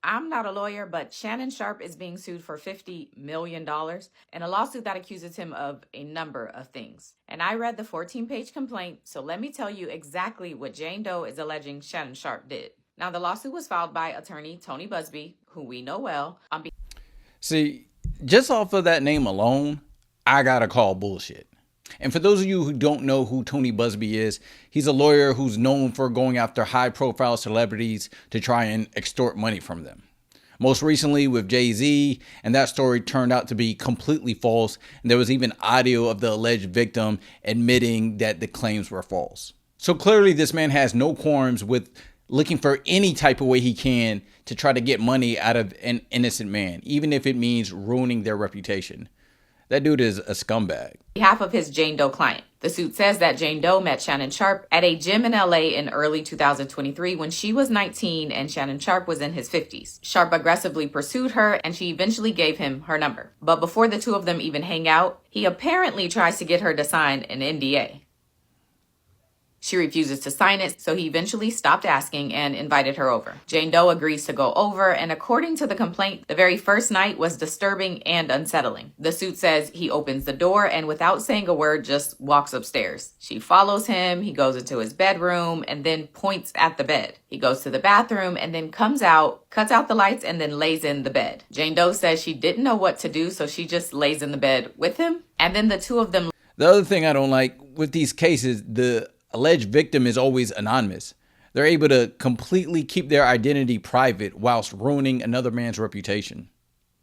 I'm not a lawyer, but Shannon Sharpe is being sued for $50 million in a lawsuit that accuses him of a number of things. And I read the 14-page complaint, so let me tell you exactly what Jane Doe is alleging Shannon Sharpe did. Now, the lawsuit was filed by attorney Tony Busby, who we know well. See, just off of that name alone, I gotta call bullshit. And for those of you who don't know who Tony Busby is, he's a lawyer who's known for going after high-profile celebrities to try and extort money from them. Most recently with Jay-Z, and that story turned out to be completely false, and there was even audio of the alleged victim admitting that the claims were false. So clearly this man has no qualms with looking for any type of way he can to try to get money out of an innocent man, even if it means ruining their reputation. That dude is a scumbag. On behalf of his Jane Doe client. The suit says that Jane Doe met Shannon Sharpe at a gym in LA in early 2023 when she was 19 and Shannon Sharpe was in his 50s. Sharpe aggressively pursued her and she eventually gave him her number. But before the two of them even hang out, he apparently tries to get her to sign an NDA. She refuses to sign it, so he eventually stopped asking and invited her over. Jane Doe agrees to go over, and according to the complaint, the very first night was disturbing and unsettling. The suit says he opens the door and without saying a word just walks upstairs. She follows him, he goes into his bedroom and then points at the bed. He goes to the bathroom and then comes out, cuts out the lights and then lays in the bed. Jane Doe says she didn't know what to do, so she just lays in the bed with him, and then the two of them... The other thing I don't like with these cases, the alleged victim is always anonymous. They're able to completely keep their identity private whilst ruining another man's reputation.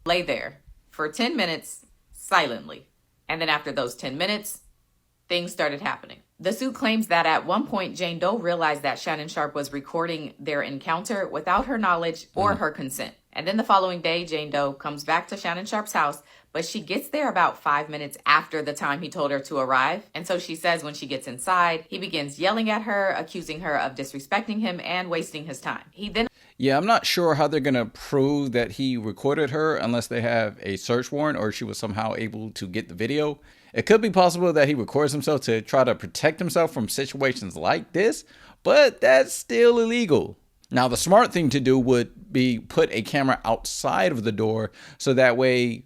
Lay there for 10 minutes silently. And then after those 10 minutes, things started happening. The suit claims that at one point, Jane Doe realized that Shannon Sharpe was recording their encounter without her knowledge or her consent. And then the following day, Jane Doe comes back to Shannon Sharpe's house, but she gets there about 5 minutes after the time he told her to arrive. And so she says when she gets inside, he begins yelling at her, accusing her of disrespecting him and wasting his time. Yeah, I'm not sure how they're going to prove that he recorded her unless they have a search warrant or she was somehow able to get the video. It could be possible that he records himself to try to protect himself from situations like this, but that's still illegal. Now, the smart thing to do would be put a camera outside of the door so that way,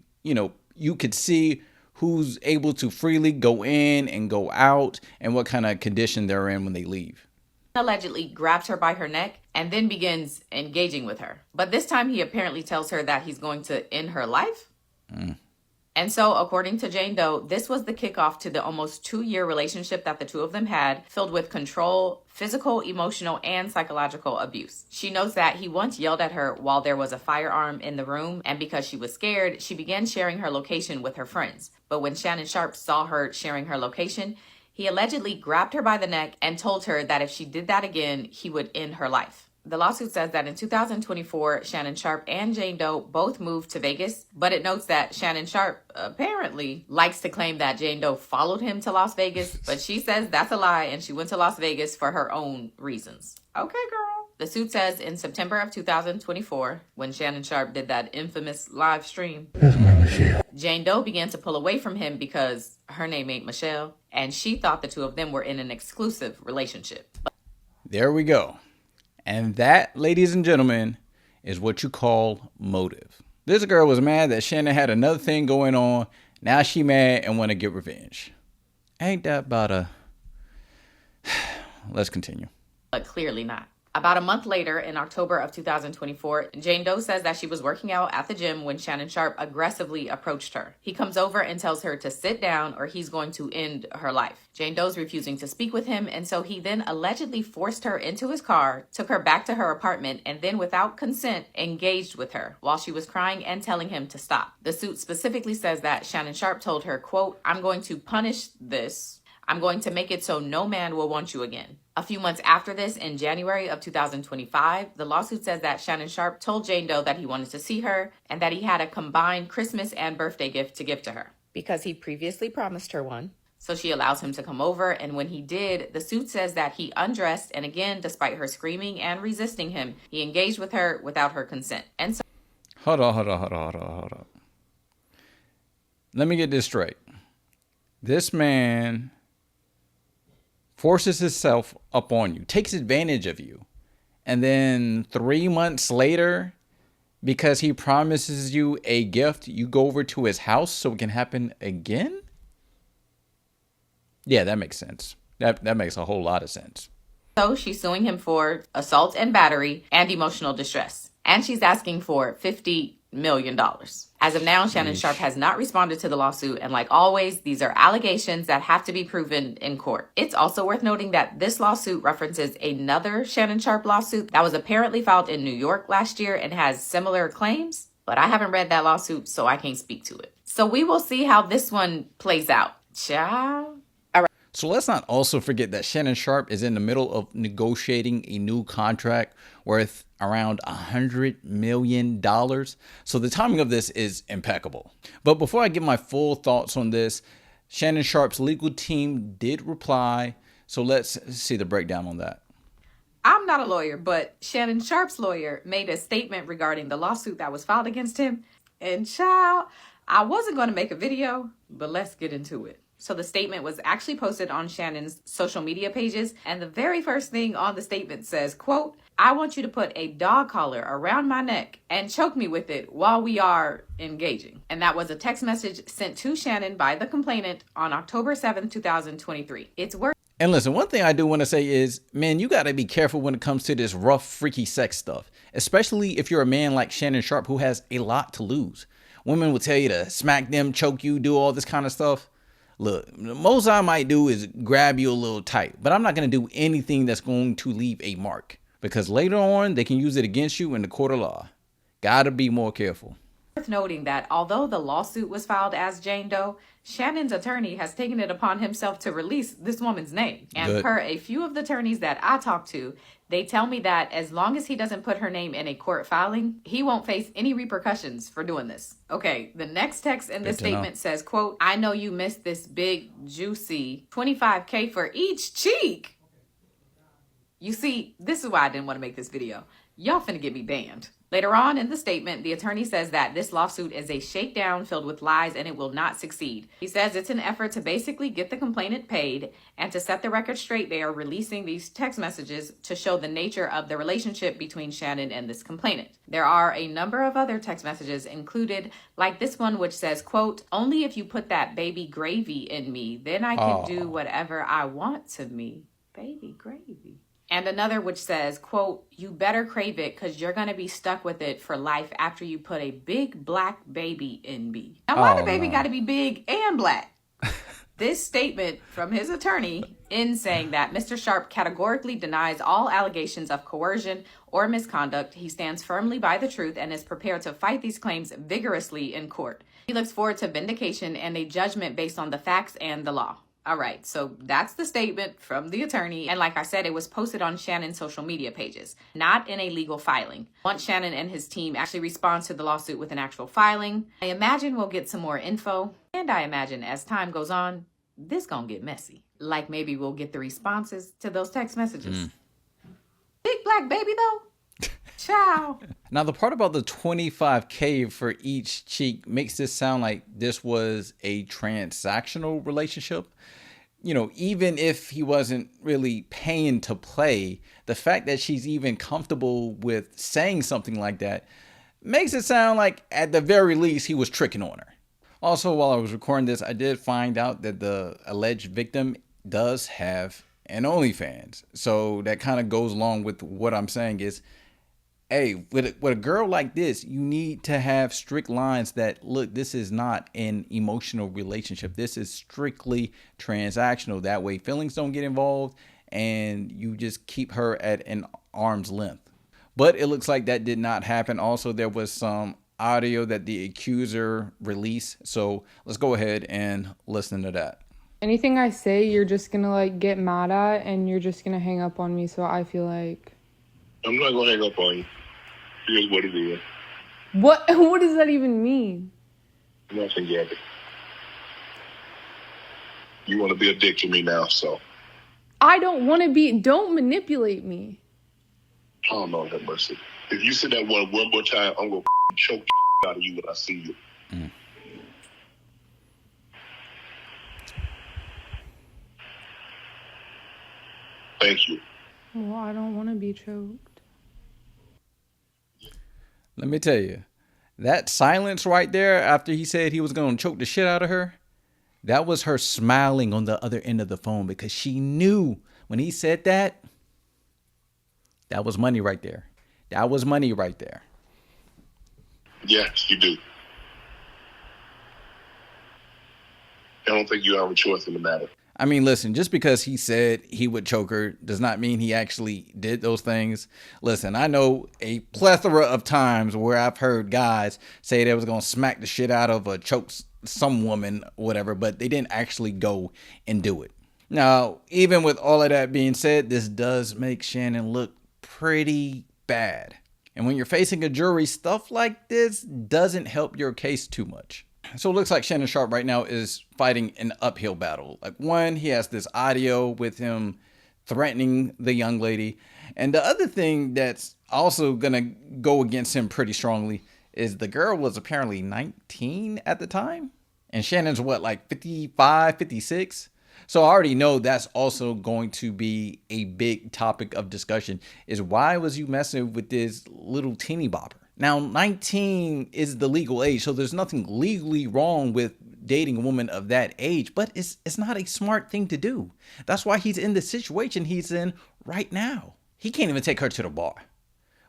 you could see who's able to freely go in and go out and what kind of condition they're in when they leave. Allegedly grabs her by her neck and then begins engaging with her. But this time he apparently tells her that he's going to end her life. And so, according to Jane Doe, this was the kickoff to the almost 2-year relationship that the two of them had, filled with control, physical, emotional, and psychological abuse. She notes that he once yelled at her while there was a firearm in the room, and because she was scared, she began sharing her location with her friends. But when Shannon Sharpe saw her sharing her location, he allegedly grabbed her by the neck and told her that if she did that again, he would end her life. The lawsuit says that in 2024, Shannon Sharpe and Jane Doe both moved to Vegas, but it notes that Shannon Sharpe apparently likes to claim that Jane Doe followed him to Las Vegas, but she says that's a lie and she went to Las Vegas for her own reasons. Okay, girl. The suit says in September of 2024, when Shannon Sharpe did that infamous live stream, Jane Doe began to pull away from him because her name ain't Michelle, and she thought the two of them were in an exclusive relationship. There we go. And that, ladies and gentlemen, is what you call motive. This girl was mad that Shannon had another thing going on. Now she mad and want to get revenge. Ain't that about a... Let's continue. But clearly not. About a month later, in October of 2024, Jane Doe says that she was working out at the gym when Shannon Sharpe aggressively approached her. He comes over and tells her to sit down or he's going to end her life. Jane Doe's refusing to speak with him, and so he then allegedly forced her into his car, took her back to her apartment, and then without consent, engaged with her while she was crying and telling him to stop. The suit specifically says that Shannon Sharpe told her, quote, "I'm going to punish this. I'm going to make it so no man will want you again." A few months after this, in January of 2025, the lawsuit says that Shannon Sharpe told Jane Doe that he wanted to see her and that he had a combined Christmas and birthday gift to give to her, because he previously promised her one. So she allows him to come over, and when he did, the suit says that he undressed, and again, despite her screaming and resisting him, he engaged with her without her consent. And so... Hold on. Let me get this straight. This man forces himself up on you, takes advantage of you, and then 3 months later Because he promises you a gift, you go over to his house so it can happen again? Yeah, that makes sense. That makes a whole lot of sense. So she's suing him for assault and battery and emotional distress. And she's asking for $50 million. As of now, Shannon Sharpe has not responded to the lawsuit. And like always, these are allegations that have to be proven in court. It's also worth noting that this lawsuit references another Shannon Sharpe lawsuit that was apparently filed in New York last year and has similar claims. But I haven't read that lawsuit, so I can't speak to it. So we will see how this one plays out. Ciao. So let's not also forget that Shannon Sharpe is in the middle of negotiating a new contract worth around $100 million. So the timing of this is impeccable. But before I give my full thoughts on this, Shannon Sharpe's legal team did reply. So let's see the breakdown on that. I'm not a lawyer, but Shannon Sharpe's lawyer made a statement regarding the lawsuit that was filed against him. And child, I wasn't going to make a video, but let's get into it. So the statement was actually posted on Shannon's social media pages. And the very first thing on the statement says, quote, "I want you to put a dog collar around my neck and choke me with it while we are engaging." And that was a text message sent to Shannon by the complainant on October 7th, 2023. It's worth. And listen, one thing I do want to say is, man, you got to be careful when it comes to this rough, freaky sex stuff, especially if you're a man like Shannon Sharpe who has a lot to lose. Women will tell you to smack them, choke you, do all this kind of stuff. Look, the most I might do is grab you a little tight, but I'm not going to do anything that's going to leave a mark, because later on they can use it against you in the court of law. Gotta be more careful. Worth noting that although the lawsuit was filed as Jane Doe, Shannon's attorney has taken it upon himself to release this woman's name. And Good. per a few of the attorneys that I talked to, they tell me that as long as he doesn't put her name in a court filing, he won't face any repercussions for doing this. Okay, the next text in this statement says, quote, "I know you missed this big, juicy $25K for each cheek." You see, this is why I didn't want to make this video. Y'all finna get me banned. Later on in the statement, the attorney says that this lawsuit is a shakedown filled with lies and it will not succeed. He says it's an effort to basically get the complainant paid, and to set the record straight, they are releasing these text messages to show the nature of the relationship between Shannon and this complainant. There are a number of other text messages included, like this one which says, quote, "Only if you put that baby gravy in me, then I can do whatever I want to me." Baby gravy. And another which says, quote, "You better crave it because you're going to be stuck with it for life after you put a big black baby in me." Now, why the baby got to be big and black? This statement from his attorney ends saying that Mr. Sharpe categorically denies all allegations of coercion or misconduct. He stands firmly by the truth and is prepared to fight these claims vigorously in court. He looks forward to vindication and a judgment based on the facts and the law. All right, so that's the statement from the attorney. And like I said, it was posted on Shannon's social media pages, not in a legal filing. Once Shannon and his team actually respond to the lawsuit with an actual filing, I imagine we'll get some more info. And I imagine as time goes on, this gonna get messy. Like maybe we'll get the responses to those text messages. Big black baby though? Ciao. Now, the part about the $25K for each cheek makes this sound like this was a transactional relationship. You know, even if he wasn't really paying to play, the fact that she's even comfortable with saying something like that makes it sound like at the very least he was tricking on her. Also, while I was recording this, I did find out that the alleged victim does have an OnlyFans. So that kind of goes along with what I'm saying is, hey, with a girl like this, you need to have strict lines that, look, this is not an emotional relationship. This is strictly transactional. That way feelings don't get involved and you just keep her at an arm's length. But it looks like that did not happen. Also, there was some audio that the accuser released. So let's go ahead and listen to that. Anything I say, you're just gonna like get mad at and you're just gonna hang up on me. So I feel like I'm not gonna hang up on you. Here's what it is. what does that even mean? Nothing, Gabby. You want to be a dick to me now, so. I don't want to be. Don't manipulate me. Oh, Lord have mercy. If you say that one more time, I'm gonna choke the out of you when I see you. Thank you. Well, I don't want to be choked. Let me tell you, that silence right there after he said he was going to choke the shit out of her, that was her smiling on the other end of the phone because she knew when he said that, that was money right there. That was money right there. Yes, you do. I don't think you have a choice in the matter. I mean, listen, just because he said he would choke her does not mean he actually did those things. Listen, I know a plethora of times where I've heard guys say they was going to smack the shit out of or choke some woman, whatever, but they didn't actually go and do it. Now, even with all of that being said, this does make Shannon look pretty bad. And when you're facing a jury, stuff like this doesn't help your case too much. So it looks like Shannon Sharpe right now is fighting an uphill battle. Like, one, he has this audio with him threatening the young lady. And the other thing that's also going to go against him pretty strongly is the girl was apparently 19 at the time. And Shannon's what, like 55, 56? So I already know that's also going to be a big topic of discussion, is why was you messing with this little teeny bopper? Now, 19 is the legal age, so there's nothing legally wrong with dating a woman of that age, but it's not a smart thing to do. That's why he's in the situation he's in right now. He can't even take her to the bar.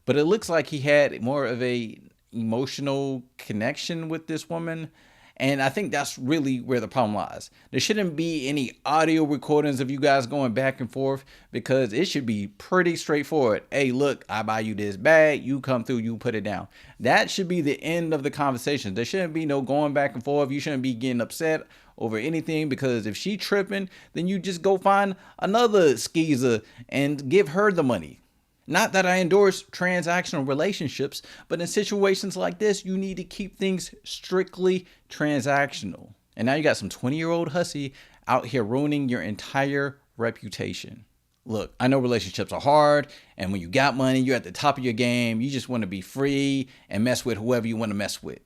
But it looks like he had more of a emotional connection with this woman. And I think that's really where the problem lies. There shouldn't be any audio recordings of you guys going back and forth because it should be pretty straightforward. Hey, look, I buy you this bag. You come through, you put it down. That should be the end of the conversation. There shouldn't be no going back and forth. You shouldn't be getting upset over anything because if she tripping, then you just go find another skeezer and give her the money. Not that I endorse transactional relationships, but in situations like this, you need to keep things strictly transactional. And now you got some 20-year-old hussy out here ruining your entire reputation. Look, I know relationships are hard, and when you got money, you're at the top of your game. You just want to be free and mess with whoever you want to mess with.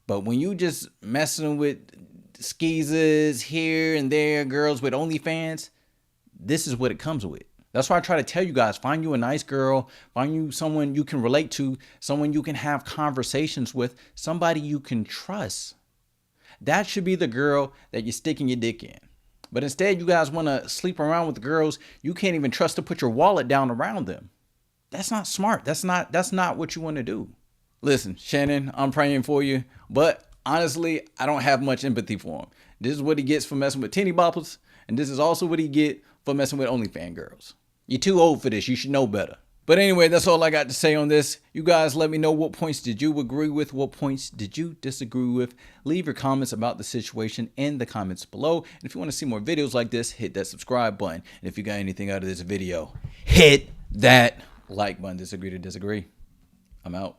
But when you just messing with skeezers here and there, girls with OnlyFans, this is what it comes with. That's why I try to tell you guys, find you a nice girl, find you someone you can relate to, someone you can have conversations with, somebody you can trust. That should be the girl that you're sticking your dick in. But instead, you guys want to sleep around with girls you can't even trust to put your wallet down around them. That's not smart. That's not what you want to do. Listen, Shannon, I'm praying for you, but honestly, I don't have much empathy for him. This is what he gets for messing with teeny boppers, and this is also what he get for messing with OnlyFans girls. You're too old for this. You should know better. But anyway, that's all I got to say on this. You guys let me know, what points did you agree with? What points did you disagree with? Leave your comments about the situation in the comments below. And if you want to see more videos like this, hit that subscribe button. And if you got anything out of this video, hit that like button. Disagree to disagree. I'm out.